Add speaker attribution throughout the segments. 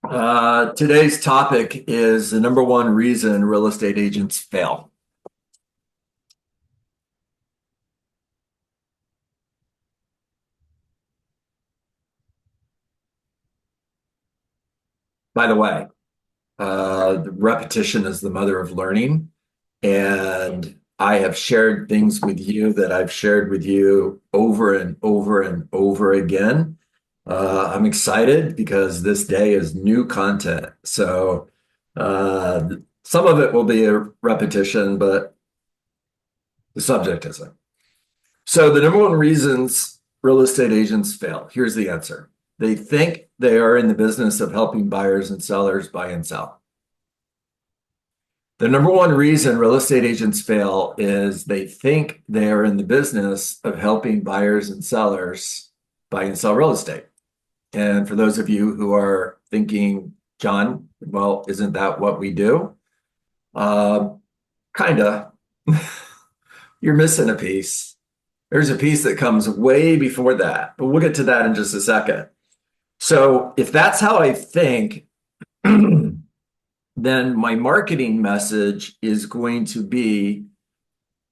Speaker 1: Today's topic is the number one reason real estate agents fail. By the way, the repetition is the mother of learning. And I have shared things with you that I've shared with you over and over and over again. I'm excited because this day is new content. So some of it will be a repetition, but the subject isn't. So the number one reasons real estate agents fail, here's the answer. They think they are in the business of helping buyers and sellers buy and sell. The number one reason real estate agents fail is they think they are in the business of helping buyers and sellers buy and sell real estate. And for those of you who are thinking, John, well, isn't that what we do? Kinda. You're missing a piece. There's a piece that comes way before that, but we'll get to that in just a second. So if that's how I think, then my marketing message is going to be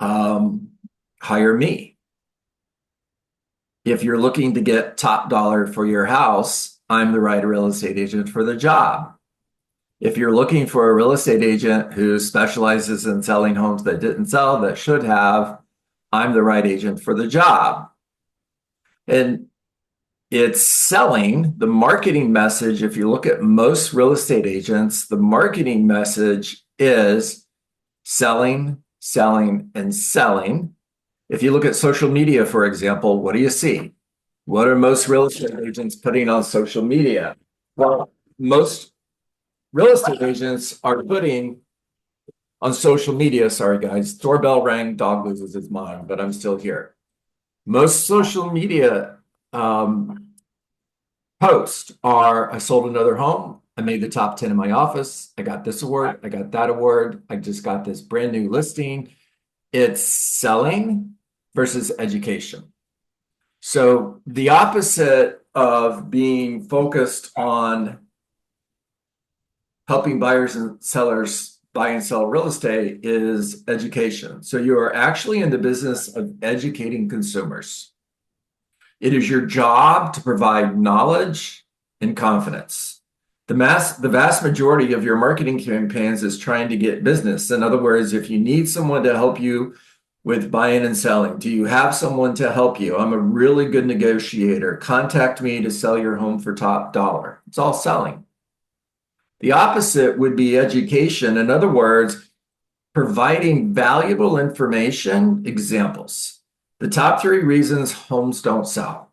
Speaker 1: hire me. If you're looking to get top dollar for your house, I'm the right real estate agent for the job. If you're looking for a real estate agent who specializes in selling homes that didn't sell, that should have, I'm the right agent for the job. And it's selling. The marketing message, if you look at most real estate agents, the marketing message is selling, selling, and selling. If you look at social media, for example, what do you see? What are most real estate agents putting on social media? Well, most real estate agents are putting on social media, sorry guys, doorbell rang, dog loses his mind, but I'm still here. Most social media posts are, I sold another home, I made the top 10 in my office, I got this award, I got that award, I just got this brand new listing. It's selling versus education. So the opposite of being focused on helping buyers and sellers buy and sell real estate is education. So you are actually in the business of educating consumers. It is your job to provide knowledge and confidence. The vast majority of your marketing campaigns is trying to get business. In other words, if you need someone to help you with buying and selling, do you have someone to help you? I'm a really good negotiator. Contact me to sell your home for top dollar. It's all selling. The opposite would be education. In other words, providing valuable information, examples. The top 3 reasons homes don't sell.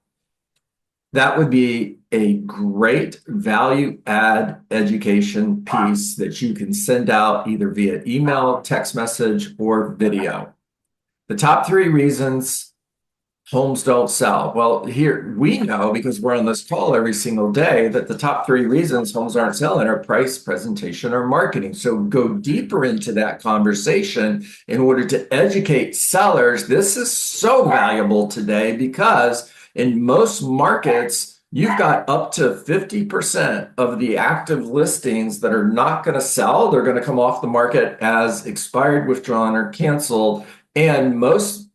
Speaker 1: That would be a great value add education piece that you can send out either via email, text message, or video. The top 3 reasons homes don't sell. Well, here we know, because we're on this call every single day, that the top 3 reasons homes aren't selling are price, presentation, or marketing. So go deeper into that conversation in order to educate sellers. This is so valuable today because in most markets, you've got up to 50% of the active listings that are not going to sell. They're going to come off the market as expired, withdrawn, or canceled. And most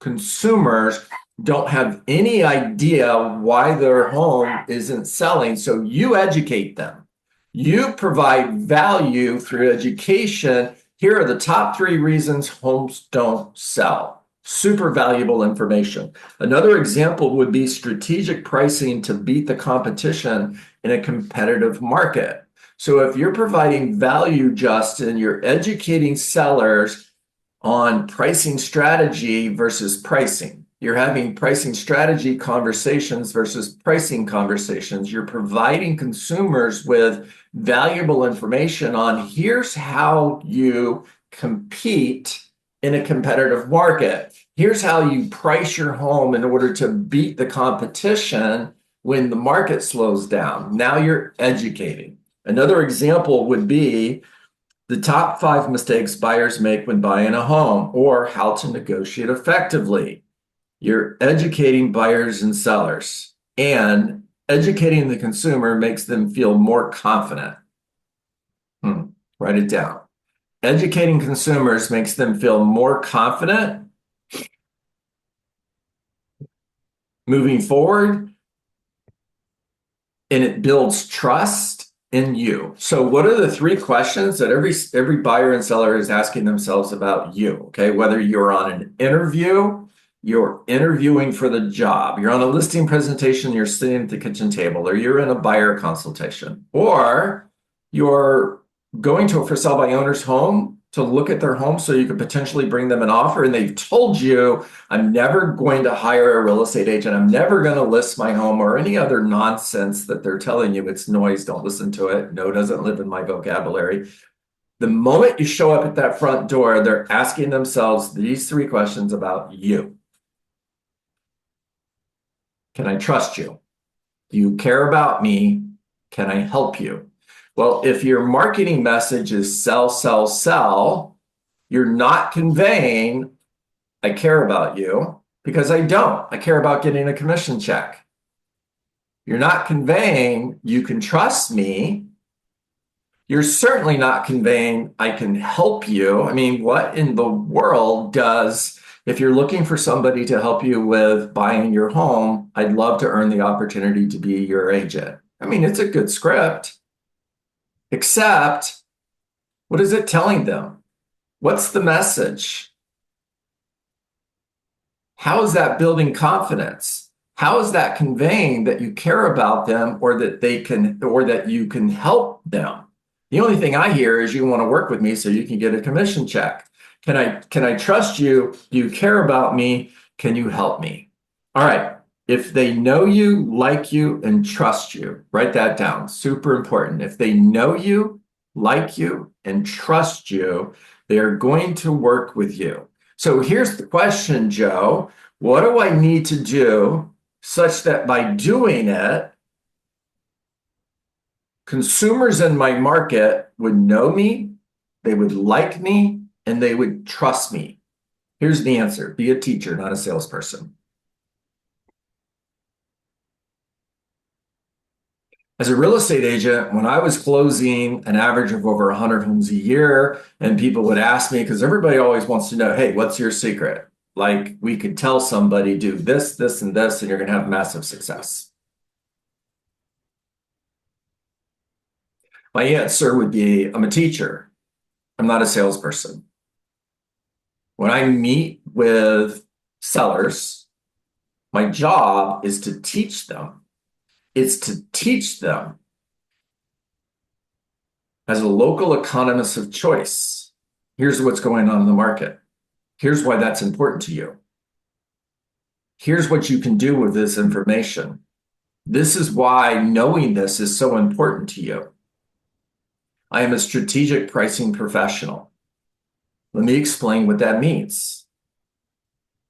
Speaker 1: consumers don't have any idea why their home isn't selling. So you educate them. You provide value through education. Here are the top 3 reasons homes don't sell. Super valuable information. Another example would be strategic pricing to beat the competition in a competitive market. So if you're providing value, Justin, you're educating sellers on pricing strategy versus pricing. You're having pricing strategy conversations versus pricing conversations. You're providing consumers with valuable information on here's how you compete in a competitive market. Here's how you price your home in order to beat the competition when the market slows down. Now you're educating. Another example would be the top 5 mistakes buyers make when buying a home, or how to negotiate effectively. You're educating buyers and sellers. And Educating the consumer makes them feel more confident. Write it down. Educating consumers makes them feel more confident moving forward, and it builds trust in you. So what are the three questions that every buyer and seller is asking themselves about you? Okay, whether you're on an interview, you're interviewing for the job, you're on a listing presentation, you're sitting at the kitchen table, or you're in a buyer consultation, or you're going to a for sale by owner's home to look at their home so you could potentially bring them an offer, and they've told you, I'm never going to hire a real estate agent, I'm never going to list my home, or any other nonsense that they're telling you. It's noise, don't listen to it. No, doesn't live in my vocabulary. The moment you show up at that front door, they're asking themselves these three questions about you. Can I trust you? Do you care about me? Can I help you? Well, if your marketing message is sell, sell, sell, you're not conveying, I care about you, because I don't. I care about getting a commission check. You're not conveying, you can trust me. You're certainly not conveying, I can help you. I mean, what in the world does, if you're looking for somebody to help you with buying your home, I'd love to earn the opportunity to be your agent. I mean, it's a good script. Except, what is it telling them? What's the message? How is that building confidence? How is that conveying that you care about them, or that they can, or that you can help them? The only thing I hear is you want to work with me so you can get a commission check. Can I trust you? Do you care about me? Can you help me? All right. If they know you, like you, and trust you, write that down. Super important. If they know you, like you, and trust you, they are going to work with you. So here's the question, Joe. What do I need to do such that by doing it, consumers in my market would know me, they would like me, and they would trust me? Here's the answer. Be a teacher, not a salesperson. As a real estate agent, when I was closing an average of over 100 homes a year, and people would ask me, because everybody always wants to know, hey, what's your secret? Like, we could tell somebody, do this, this, and this, and you're going to have massive success. My answer would be, I'm a teacher. I'm not a salesperson. When I meet with sellers, my job is to teach them. It's to teach them as a local economist of choice. Here's what's going on in the market. Here's why that's important to you. Here's what you can do with this information. This is why knowing this is so important to you. I am a strategic pricing professional. Let me explain what that means.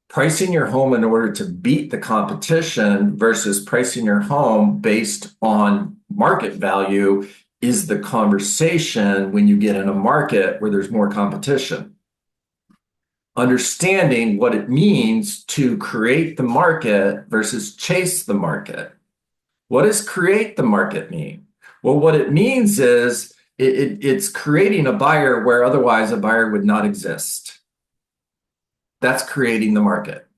Speaker 1: Pricing your home in order to beat the competition versus pricing your home based on market value is the conversation when you get in a market where there's more competition. Understanding what it means to create the market versus chase the market. What does create the market mean? Well, what it means is it's creating a buyer where otherwise a buyer would not exist. That's creating the market.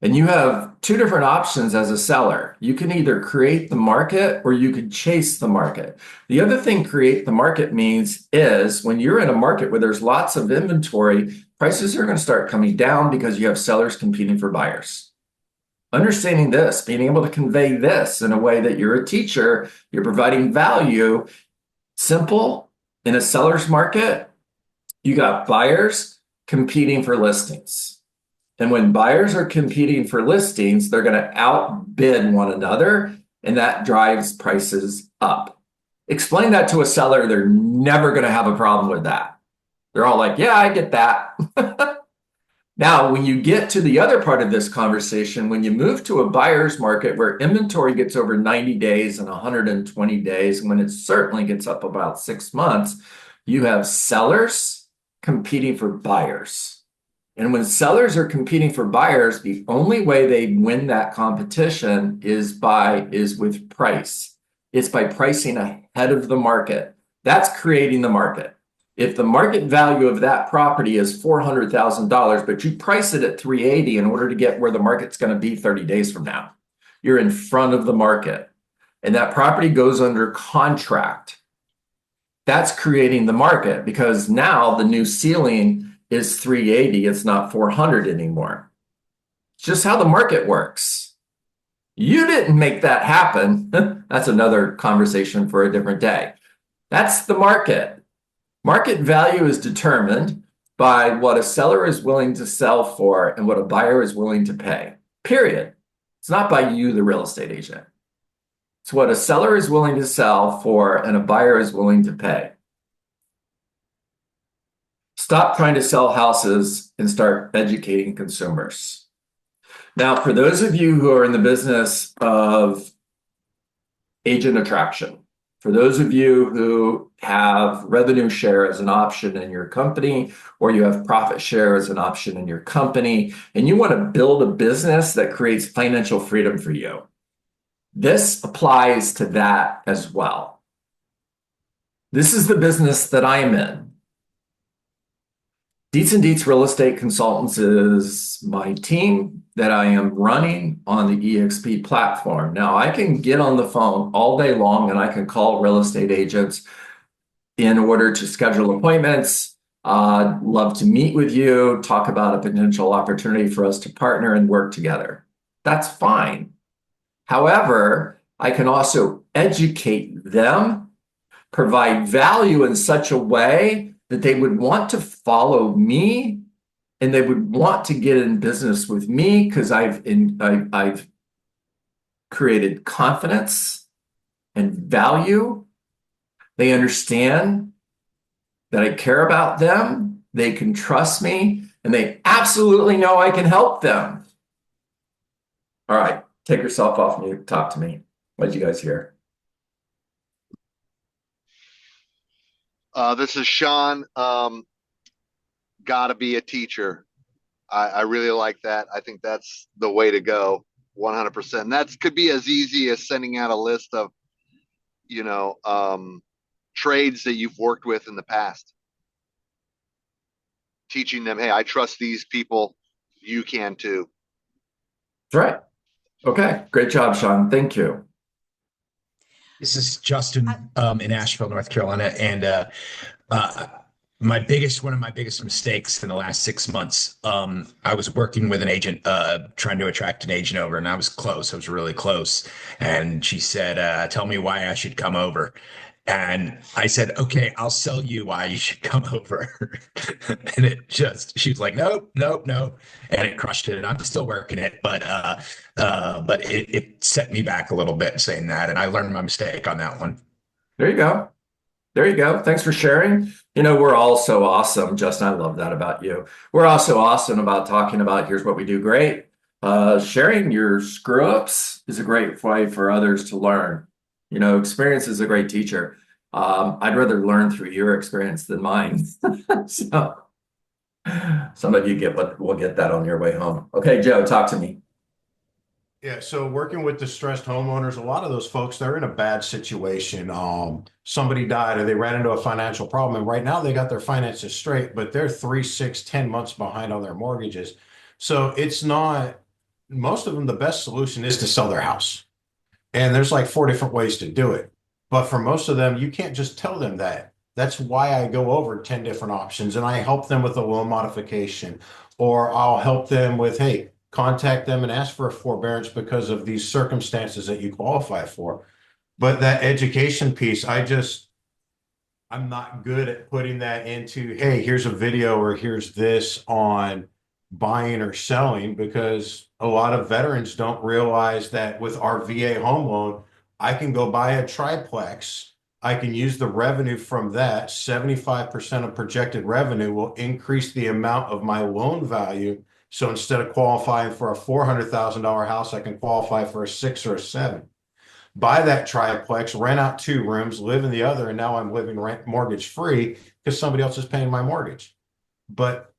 Speaker 1: And you have two different options as a seller. You can either create the market or you can chase the market. The other thing create the market means is when you're in a market where there's lots of inventory, prices are going to start coming down because you have sellers competing for buyers. Understanding this, being able to convey this in a way that you're a teacher, you're providing value, simple. In a seller's market, you got buyers competing for listings. And when buyers are competing for listings, they're going to outbid one another, and that drives prices up. Explain that to a seller, they're never going to have a problem with that. They're all like, yeah, I get that. Now, when you get to the other part of this conversation, when you move to a buyer's market where inventory gets over 90 days and 120 days, and when it certainly gets up about 6 months, you have sellers competing for buyers. And when sellers are competing for buyers, the only way they win that competition is with price. It's by pricing ahead of the market. That's creating the market. If the market value of that property is $400,000, but you price it at 380 in order to get where the market's going to be 30 days from now, you're in front of the market. And that property goes under contract. That's creating the market, because now the new ceiling is 380. It's not 400 anymore. It's just how the market works. You didn't make that happen. That's another conversation for a different day. That's the market. Market value is determined by what a seller is willing to sell for and what a buyer is willing to pay, period. It's not by you, the real estate agent. It's what a seller is willing to sell for and a buyer is willing to pay. Stop trying to sell houses and start educating consumers. Now, for those of you who are in the business of agent attraction, for those of you who have revenue share as an option in your company, or you have profit share as an option in your company, and you want to build a business that creates financial freedom for you, this applies to that as well. This is the business that I'm in. Dietz and Dietz Real Estate Consultants is my team that I am running on the EXP platform. Now, I can get on the phone all day long and I can call real estate agents in order to schedule appointments. Love to meet with you, talk about a potential opportunity for us to partner and work together. That's fine. However, I can also educate them, provide value in such a way that they would want to follow me and they would want to get in business with me, because I've created confidence and value. They understand that I care about them, they can trust me, and they absolutely know I can help them. All right, take yourself off mute, talk to me. What did you guys hear?
Speaker 2: This is Sean. Gotta be a teacher. I really like that. I think that's the way to go, 100%. And that could be as easy as sending out a list of, trades that you've worked with in the past. Teaching them, hey, I trust these people. You can too.
Speaker 1: That's right. Okay, great job, Sean. Thank you.
Speaker 3: This is Justin in Asheville, North Carolina, and one of my biggest mistakes in the last 6 months. I was working with an agent, trying to attract an agent over, and I was close. I was really close, and she said, "Tell me why I should come over." And I said, "Okay, I'll sell you why you should come over." And she was like, "Nope, nope, nope," and it crushed it. And I'm still working it, but it set me back a little bit saying that, and I learned my mistake on that one.
Speaker 1: There you go. There you go. Thanks for sharing. We're all so awesome. Justin, I love that about you. We're also awesome about talking about here's what we do great. Sharing your screw-ups is a great way for others to learn. Experience is a great teacher. I'd rather learn through your experience than mine. So some of you will get that on your way home. Okay, Joe, talk to me.
Speaker 4: Yeah, so working with distressed homeowners, a lot of those folks, they're in a bad situation. Somebody died or they ran into a financial problem, and right now they got their finances straight, but they're 3, 6, 10 months behind on their mortgages. So it's not, most of them, the best solution is to sell their house. And there's like 4 different ways to do it. But for most of them, you can't just tell them that. That's why I go over 10 different options and I help them with a loan modification, or I'll help them with, hey, contact them and ask for a forbearance because of these circumstances that you qualify for. But that education piece, I'm not good at putting that into, hey, here's a video or here's this on buying or selling, because a lot of veterans don't realize that with our VA home loan, I can go buy a triplex. I can use the revenue from that. 75% of projected revenue will increase the amount of my loan value. So instead of qualifying for a $400,000 house, I can qualify for a 6 or a 7. Buy that triplex, rent out 2 rooms, live in the other, and now I'm living rent mortgage free because somebody else is paying my mortgage. But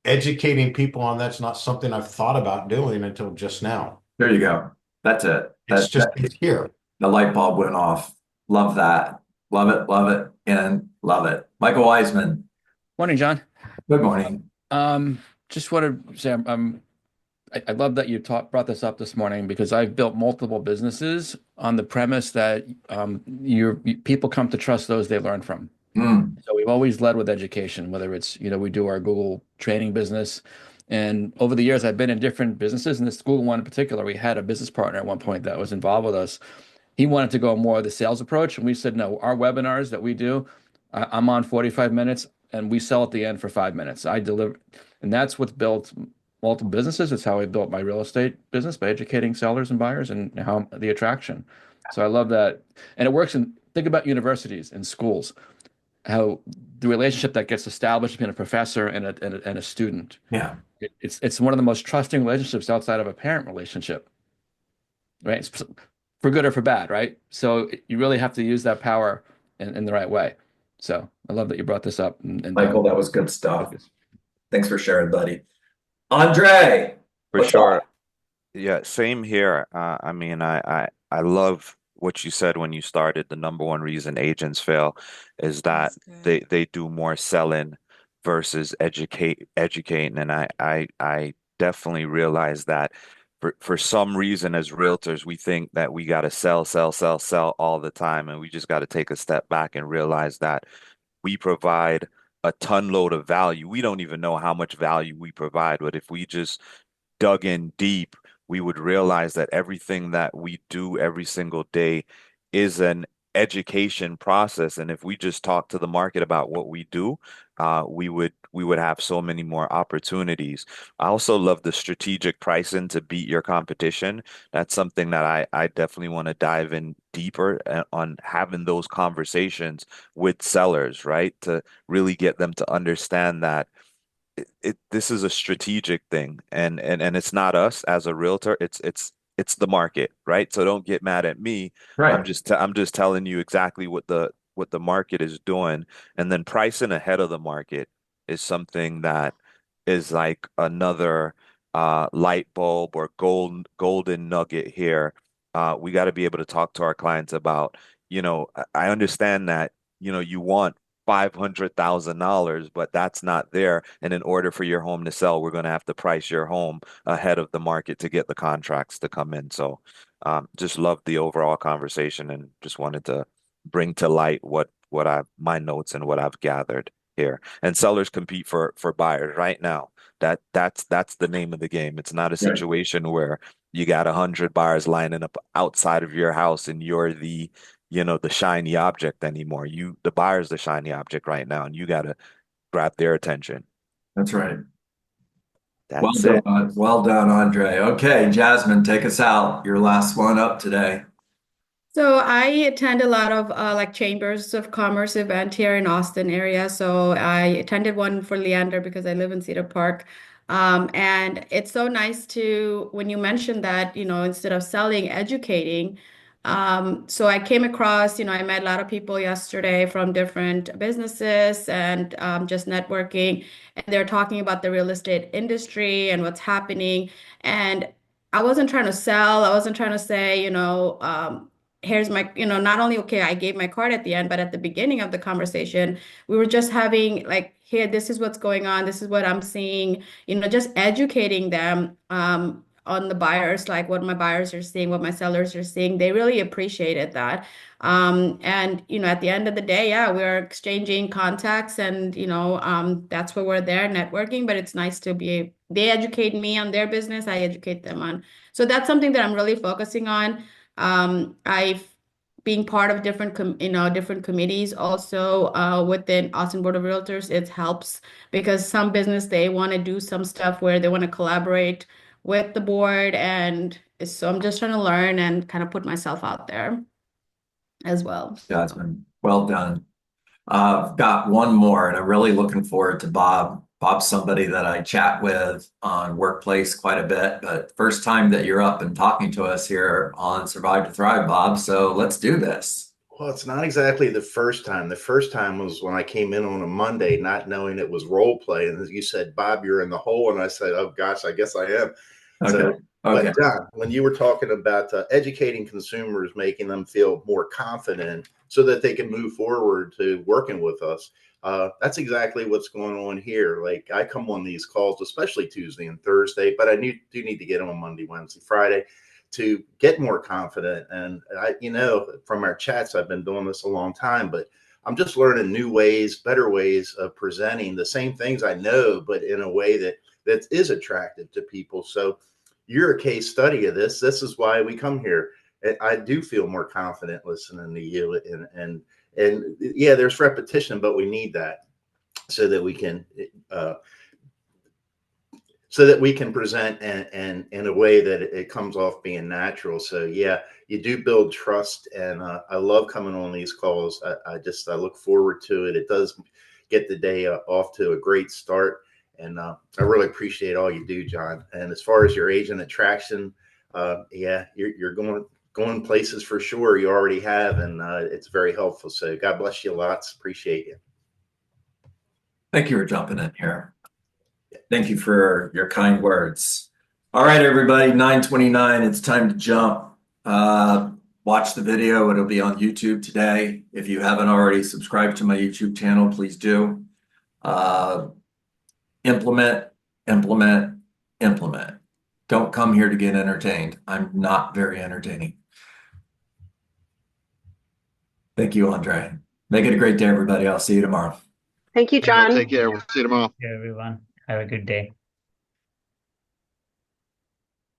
Speaker 4: educating people on that's not something I've thought about doing until just now.
Speaker 1: There you go. That's it.
Speaker 4: It's just, it's here.
Speaker 1: The light bulb went off. Love that. Love it, and love it. Michael Wiseman,
Speaker 5: Morning, John.
Speaker 1: good morning.
Speaker 5: Just want to say I love that you brought this up this morning because I've built multiple businesses on the premise that people come to trust those they learn from.
Speaker 1: Mm,
Speaker 5: So we've always led with education, whether it's, we do our Google training business. And over the years, I've been in different businesses, and this Google one in particular, we had a business partner at one point that was involved with us. He wanted to go more of the sales approach, and we said, no, our webinars that we do, I'm on 45 minutes, and we sell at the end for 5 minutes. I deliver, and that's what's built multiple businesses. It's how I built my real estate business by educating sellers and buyers and how the attraction. So I love that, and it works. Think about universities and schools, how the relationship that gets established between a professor and a student.
Speaker 1: yeah,
Speaker 5: It's one of the most trusting relationships outside of a parent relationship, right? It's for good or for bad, right? So you really have to use that power in the right way. So I love that you brought this up.
Speaker 1: Michael, that was good stuff. Thanks for sharing, buddy. Andre,
Speaker 6: For
Speaker 1: what's
Speaker 6: sure.
Speaker 1: up?
Speaker 6: Yeah, same here. I mean, I love what you said when you started. The number one reason agents fail is that
Speaker 7: That's good.
Speaker 6: they do more selling versus educating. And I definitely realize that for some reason as realtors, we think that we got to sell all the time. And we just got to take a step back and realize that we provide a ton load of value. We don't even know how much value we provide, but if we just dug in deep, we would realize that everything that we do every single day is an education process. And if we just talk to the market about what we do, we would have so many more opportunities. I also love the strategic pricing to beat your competition. That's something that I definitely want to dive in deeper on having those conversations with sellers, right? To really get them to understand that this is a strategic thing, and it's not us as a realtor, it's the market, right? So don't get mad at me.
Speaker 1: Right.
Speaker 6: I'm just telling you exactly what the market is doing, and then pricing ahead of the market is something that is like another light bulb or golden nugget here. We got to be able to talk to our clients about, I understand that, you want $500,000, but that's not there. And in order for your home to sell, we're going to have to price your home ahead of the market to get the contracts to come in. So, just love the overall conversation and just wanted to bring to light what my notes and what I've gathered here. And sellers compete for buyers right now. That's the name of the game. It's not a
Speaker 1: Right.
Speaker 6: situation where you got 100 buyers lining up outside of your house and you're the shiny object anymore. The buyer's the shiny object right now, and you got to grab their attention.
Speaker 1: That's right. Well
Speaker 6: That's it.
Speaker 1: done. Well done, Andre. Okay, Jasmine, take us out. Your last one up today.
Speaker 7: So I attend a lot of like chambers of commerce event here in Austin area. So I attended one for Leander because I live in Cedar Park. And it's so nice to when you mentioned that, instead of selling, educating. So I came across, I met a lot of people yesterday from different businesses and just networking, and they're talking about the real estate industry and what's happening. And I wasn't trying to sell. I wasn't trying to say, here's my, not only, okay, I gave my card at the end, but at the beginning of the conversation, we were just having like, here, this is what's going on. This is what I'm seeing, just educating them on the buyers, like what my buyers are seeing, what my sellers are seeing. They really appreciated that. And, at the end of the day, yeah, we're exchanging contacts and, that's where we're there networking, but it's nice to they educate me on their business. I educate them on. So that's something that I'm really focusing on. I've being part of different committees also within Austin Board of Realtors, it helps because some business they want to do some stuff where they want to collaborate with the board, and so I'm just trying to learn and kind of put myself out there as well.
Speaker 1: Jasmine, well done. I've got one more, and I'm really looking forward to Bob. Bob's somebody that I chat with on Workplace quite a bit, but first time that you're up and talking to us here on Survive to Thrive, Bob. So let's do this.
Speaker 8: Well, it's not exactly the first time. The first time was when I came in on a Monday, not knowing it was role play. And you said, Bob, you're in the hole. And I said, oh, gosh, I guess I am.
Speaker 1: Okay.
Speaker 8: So,
Speaker 1: Okay.
Speaker 8: but John, when you were talking about educating consumers, making them feel more confident so that they can move forward to working with us, that's exactly what's going on here. Like I come on these calls, especially Tuesday and Thursday, but I do need to get them on Monday, Wednesday, Friday to get more confident. And I, from our chats, I've been doing this a long time, but I'm just learning new ways, better ways of presenting the same things I know, but in a way that is attractive to people. So you're a case study of this. This is why we come here. I do feel more confident listening to you, and yeah, there's repetition, but we need that so that we can present and in a way that it comes off being natural. So yeah, you do build trust, and I love coming on these calls. I look forward to it. It does get the day off to a great start, and I really appreciate all you do, John. And as far as your agent attraction, yeah, you're going places for sure. You already have, and it's very helpful. So God bless you lots. Appreciate you.
Speaker 1: Thank you for jumping in here. Thank you for your kind words. All right, everybody, 9:29. It's time to jump. Watch the video. It'll be on YouTube today. If you haven't already subscribed to my YouTube channel, please do. Implement, implement, implement. Don't come here to get entertained. I'm not very entertaining. Thank you, Andre. Make it a great day, everybody. I'll see you tomorrow.
Speaker 9: Thank you, John.
Speaker 2: Take care. We'll see you tomorrow.
Speaker 10: Yeah, everyone. Have a good day.